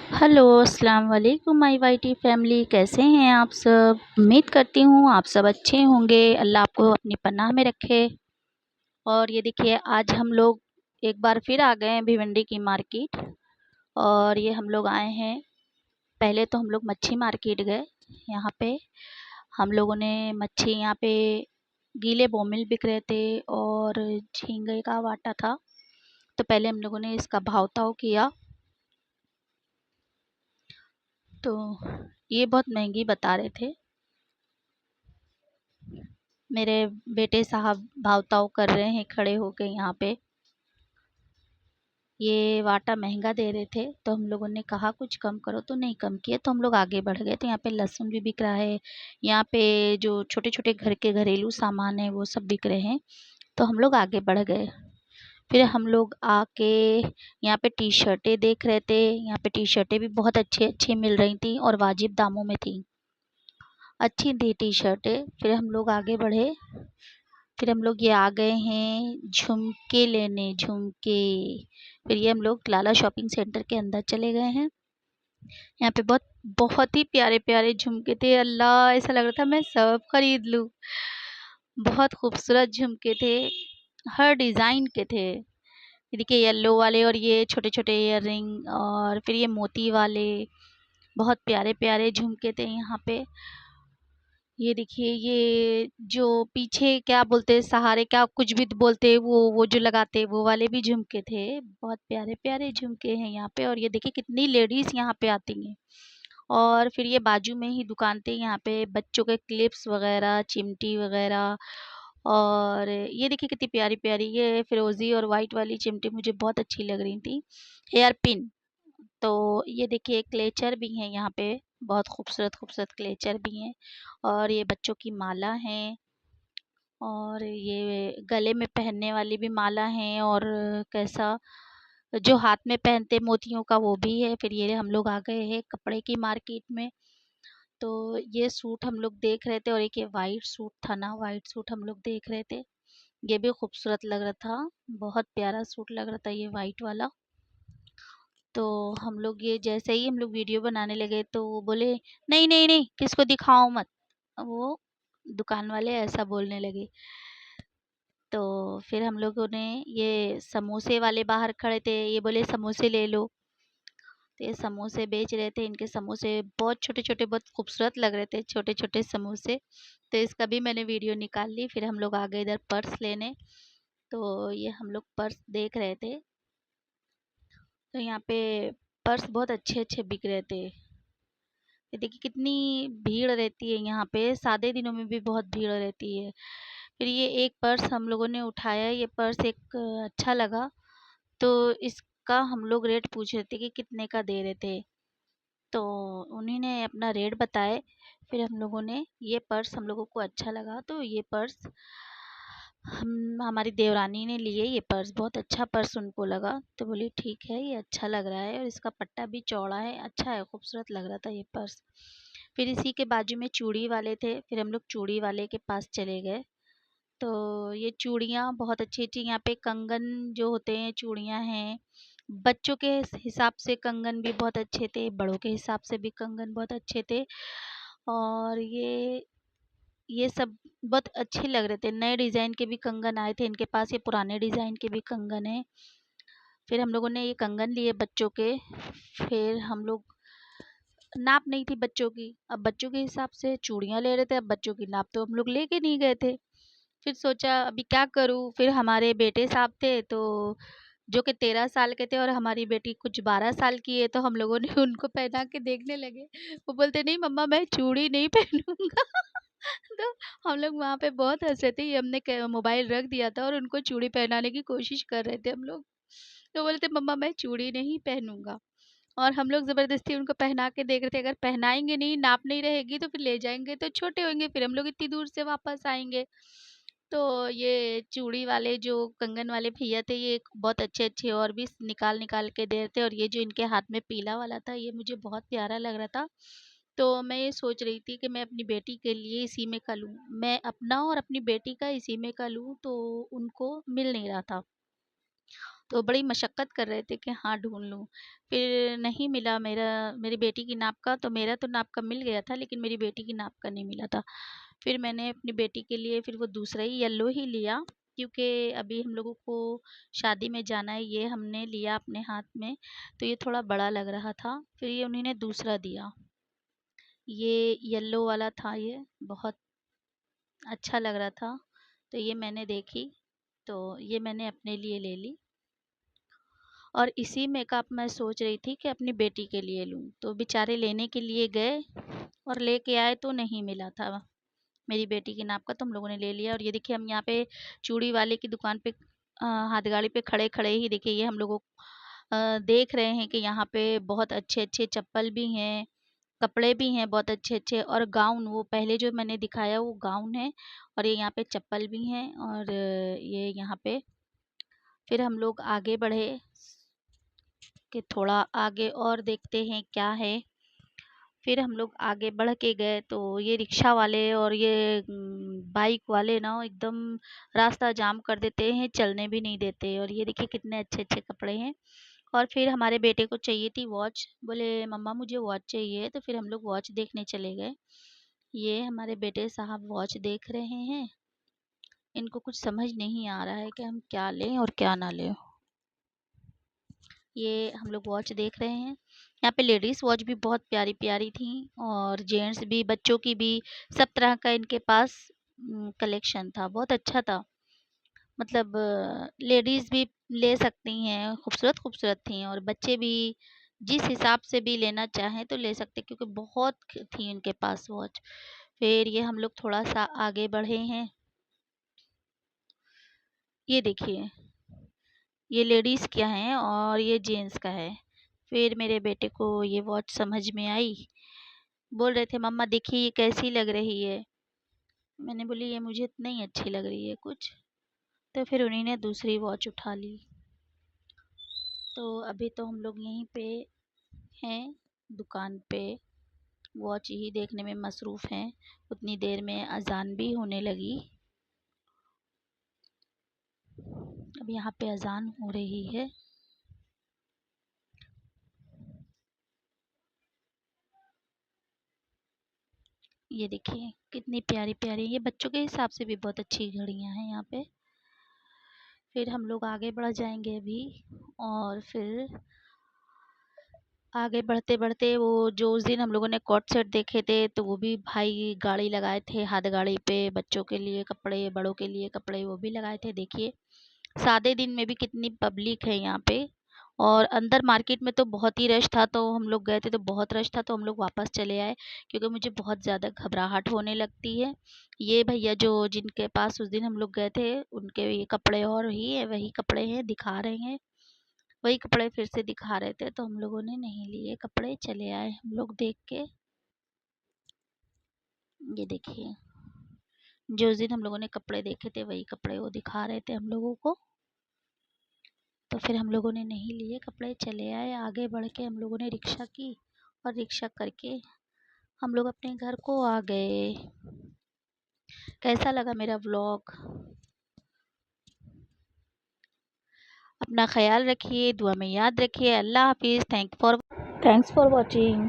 Hello, अस्सलाम वालेकुम my whitey family. कैसे हैं आप सब? उम्मीद करती हूँ आप सब अच्छे होंगे। अल्लाह आपको अपनी पनाह में रखे। और ये देखिए, आज हम लोग एक बार फिर आ गए हैं भिवंडी की मार्केट। और ये हम लोग आए हैं, पहले तो हम लोग मच्छी मार्केट गए। यहाँ पे हम लोगों ने मच्छी, यहाँ पे गीले बोमिल बिक रहे थे और झींगे का वाटा था। तो पहले हम लोगों ने इसका भाव ताव किया, तो ये बहुत महंगी बता रहे थे। मेरे बेटे साहब भाव-ताव कर रहे हैं खड़े होके यहाँ पे। ये वाटा महंगा दे रहे थे, तो हम लोगों ने कहा कुछ कम करो, तो नहीं कम किए, तो हम लोग आगे बढ़ गए। तो यहाँ पे लहसुन भी बिक रहा है, यहाँ पे जो छोटे-छोटे घर के घरेलू सामान है वो सब बिक रहे हैं। तो हम लोग आगे बढ़ गए। फिर हम लोग आके यहाँ पे टी-शर्टें देख रहे थे। यहाँ पे टी-शर्टें भी बहुत अच्छी-अच्छी मिल रही थी और वाजिब दामों में थी। अच्छी थी टी-शर्टें। फिर हम लोग आगे बढ़े। फिर हम लोग ये आ गए हैं झुमके लेने, झुमके। फिर ये हम लोग लाला शॉपिंग सेंटर के अंदर चले गए हैं। यहाँ पे बहुत बहुत ही प्यारे प्यारे झुमके थे। अल्लाह, ऐसा लग रहा था मैं सब खरीद लूँ। बहुत खूबसूरत झुमके थे, हर डिज़ाइन के थे। ये देखिए, येलो वाले और ये छोटे छोटे ईयर रिंग, और फिर ये मोती वाले। बहुत प्यारे प्यारे झुमके थे यहाँ पे। ये देखिए, ये जो पीछे क्या बोलते हैं, सहारे क्या कुछ भी बोलते हैं, वो जो लगाते हैं वो वाले भी झुमके थे। बहुत प्यारे प्यारे झुमके हैं यहाँ पे। और ये देखिए कितनी लेडीज यहाँ पे आती हैं। और फिर ये बाजू में ही दुकान थे, यहाँ पे बच्चों के क्लिप्स वगैरह, चिमटी वगैरह। और ये देखिए कितनी प्यारी प्यारी, ये फिरोजी और वाइट वाली चिमटी मुझे बहुत अच्छी लग रही थी। Hair pin. तो ये देखिए क्लेचर भी हैं यहाँ पे, बहुत खूबसूरत खूबसूरत क्लेचर भी हैं। और ये बच्चों की माला हैं, और ये गले में पहनने वाली भी माला हैं, और कैसा जो हाथ में पहनते मोतियों का वो भी है। फिर ये हम लोग आ गए हैं कपड़े की मार्केट में। तो ये सूट हम लोग देख रहे थे, और एक ये वाइट सूट था ना, वाइट सूट हम लोग देख रहे थे। ये भी खूबसूरत लग रहा था, बहुत प्यारा सूट लग रहा था ये वाइट वाला। तो हम लोग ये जैसे ही हम लोग वीडियो बनाने लगे, तो वो बोले नहीं नहीं नहीं, किसको दिखाओ मत। वो दुकान वाले ऐसा बोलने लगे। तो फिर हम लोगों ने, ये समोसे वाले बाहर खड़े थे, ये बोले समोसे ले लो। तो ये समोसे बेच रहे थे, इनके समोसे बहुत छोटे छोटे, बहुत खूबसूरत लग रहे थे, छोटे छोटे समोसे। तो इसका भी मैंने वीडियो निकाल ली। फिर हम लोग आ गए इधर पर्स लेने। तो ये हम लोग पर्स देख रहे थे। तो यहाँ पे पर्स बहुत अच्छे अच्छे बिक रहे थे। ये देखिए कितनी भीड़ रहती है यहाँ पे, सादे दिनों में भी बहुत भीड़ रहती है। फिर ये एक पर्स हम लोगों ने उठाया, ये पर्स एक अच्छा लगा। तो इसका हम लोग रेट पूछ रहे थे कि कितने का दे रहे थे। तो उन्हीं ने अपना रेट बताए। फिर हम लोगों ने, ये पर्स हम लोगों को अच्छा लगा, तो ये पर्स हम हमारी देवरानी ने लिए। ये पर्स बहुत अच्छा पर्स उनको लगा, तो बोली ठीक है, ये अच्छा लग रहा है, और इसका पट्टा भी चौड़ा है, अच्छा है, खूबसूरत लग रहा था ये पर्स। फिर इसी के बाजू में चूड़ी वाले थे, फिर हम लोग चूड़ी वाले के पास चले गए। तो ये चूड़ियाँ बहुत अच्छी-अच्छी, यहाँ पे कंगन जो होते हैं, चूड़ियाँ हैं। बच्चों के हिसाब से कंगन भी बहुत अच्छे थे, बड़ों के हिसाब से भी कंगन बहुत अच्छे थे। और ये सब बहुत अच्छे लग रहे थे। नए डिज़ाइन के भी कंगन आए थे इनके पास, ये पुराने डिज़ाइन के भी कंगन हैं। फिर हम लोगों ने ये कंगन लिए बच्चों के। फिर हम लोग, नाप नहीं थी बच्चों की, अब बच्चों के हिसाब से चूड़ियाँ ले रहे थे, अब बच्चों की नाप तो हम लोग लेके नहीं गए थे। फिर सोचा अभी क्या करूँ, फिर हमारे बेटे साहब थे, तो जो कि 13 साल के थे, और हमारी बेटी कुछ 12 साल की है, तो हम लोगों ने उनको पहना के देखने लगे। वो बोलते नहीं मम्मा, मैं चूड़ी नहीं पहनूंगा। तो हम लोग वहाँ पे बहुत हंसे थे। ये हमने मोबाइल रख दिया था और उनको चूड़ी पहनाने की कोशिश कर रहे थे हम लोग। तो बोलते मम्मा, मैं चूड़ी नहीं पहनूंगा। और हम लोग ज़बरदस्ती उनको पहना के देख रहे थे, अगर पहनाएँगे नहीं, नाप नहीं रहेगी, तो फिर ले जाएँगे तो छोटे होंगे, फिर हम लोग इतनी दूर से वापस आएँगे। तो ये चूड़ी वाले जो कंगन वाले भैया थे, ये बहुत अच्छे-अच्छे और भी निकाल-निकाल के दे रहे थे, और ये जो इनके हाथ में पीला वाला था, ये मुझे बहुत प्यारा लग रहा था। तो मैं ये सोच रही थी कि मैं अपनी बेटी के लिए इसी में का लूँ। मैं अपना और अपनी बेटी का इसी में का लूँ, तो उनको मिल नहीं रहा था। तो बड़ी मशक्क़त कर रहे थे कि हाँ ढूँढ लूँ। फिर नहीं मिला मेरी बेटी की नाप का, तो मेरा तो नाप का मिल गया था, लेकिन मेरी बेटी की नाप का नहीं मिला था। फिर मैंने अपनी बेटी के लिए फिर वो दूसरा ही येलो ही लिया, क्योंकि अभी हम लोगों को शादी में जाना है, ये हमने लिया अपने हाथ में, तो ये थोड़ा बड़ा लग रहा था। फिर ये उन्हीं ने दूसरा दिया। ये येलो वाला था, ये बहुत अच्छा लग रहा था, तो ये मैंने देखी, तो ये मैंने अपने लिए ले ली। और इसी मेकअप मैं सोच रही थी कि अपनी बेटी के लिए लूँ, तो बेचारे लेने के लिए गए और लेके आए तो नहीं मिला था मेरी बेटी की नाप का, तो हम लोगों ने ले लिया। और ये देखिए हम यहाँ पे चूड़ी वाले की दुकान पे हाथ गाड़ी पे खड़े-खड़े ही देखिए ये हम लोगों देख रहे हैं कि यहाँ पे बहुत अच्छे-अच्छे चप्पल भी हैं, कपड़े भी हैं बहुत अच्छे-अच्छे, और गाउन वो पहले जो मैंने दिखाया वो गाउन है, और ये यहाँ पे चप्पल भी हैं। और ये यहाँ पे फिर हम लोग आगे बढ़े कि थोड़ा आगे और देखते हैं क्या है। फिर हम लोग आगे बढ़ के गए तो ये रिक्शा वाले और ये बाइक वाले ना एकदम रास्ता जाम कर देते हैं, चलने भी नहीं देते। और ये देखिए कितने अच्छे-अच्छे कपड़े हैं। और फिर हमारे बेटे को चाहिए थी वॉच, बोले मम्मा मुझे वॉच चाहिए, तो फिर हम लोग वॉच देखने चले गए। ये हमारे बेटे साहब वॉच देख रहे हैं, इनको कुछ समझ नहीं आ रहा है कि हम क्या लें और क्या ना लें। ये हम लोग वॉच देख रहे हैं। यहाँ पे लेडीज़ वॉच भी बहुत प्यारी-प्यारी थी, और जेंट्स भी, बच्चों की भी, सब तरह का इनके पास कलेक्शन था, बहुत अच्छा था। मतलब लेडीज़ भी ले सकती हैं, खूबसूरत-खूबसूरत थी, और बच्चे भी जिस हिसाब से भी लेना चाहें तो ले सकते हैं, क्योंकि बहुत थी इनके पास वॉच। फिर ये हम लोग थोड़ा-सा आगे बढ़े हैं। ये देखिए, ये लेडीज़ का है और ये जेंट्स का है। फिर मेरे बेटे को ये वॉच समझ में आई, बोल रहे थे मम्मा देखिए ये कैसी लग रही है। मैंने बोली ये मुझे नहीं अच्छी लग रही है कुछ, तो फिर उन्हीं ने दूसरी वॉच उठा ली। तो अभी तो हम लोग यहीं पे हैं दुकान पे, वॉच ही देखने में मसरूफ़ हैं। उतनी देर में अज़ान भी होने लगी। अब यहाँ पे अज़ान हो रही है। ये देखिए कितनी प्यारी-प्यारी, ये बच्चों के हिसाब से भी बहुत अच्छी घड़ियाँ हैं यहाँ पे। फिर हम लोग आगे बढ़ जाएँगे अभी, और फिर आगे बढ़ते-बढ़ते वो जो उस दिन हम लोगों ने कॉर्ड सेट देखे थे, तो वो भी भाई गाड़ी लगाए थे, हाथ गाड़ी पे बच्चों के लिए कपड़े, बड़ों के लिए कपड़े वो भी लगाए थे। देखिए, सादे दिन में भी कितनी पब्लिक है यहाँ पे। और अंदर मार्केट में तो बहुत ही रश था, तो हम लोग गए थे तो बहुत रश था, तो हम लोग वापस चले आए, क्योंकि मुझे बहुत ज़्यादा घबराहट होने लगती है। ये भैया जो जिनके पास उस दिन हम लोग गए थे, उनके ये कपड़े और ही है, वही कपड़े हैं, दिखा रहे हैं। वही कपड़े फिर से दिखा रहे थे, तो हम लोगों ने नहीं लिए कपड़े, चले आए हम लोग देख के। ये देखिए, जो उस दिन हम लोगों ने कपड़े देखे थे वही कपड़े वो दिखा रहे थे हम लोगों को। तो फिर हम लोगों ने नहीं लिए कपड़े, चले आए। आगे बढ़ के हम लोगों ने रिक्शा की, और रिक्शा करके हम लोग अपने घर को आ गए। कैसा लगा मेरा व्लॉग? अपना ख्याल रखिए, दुआ में याद रखिए। अल्लाह हाफिज़। Thanks for watching.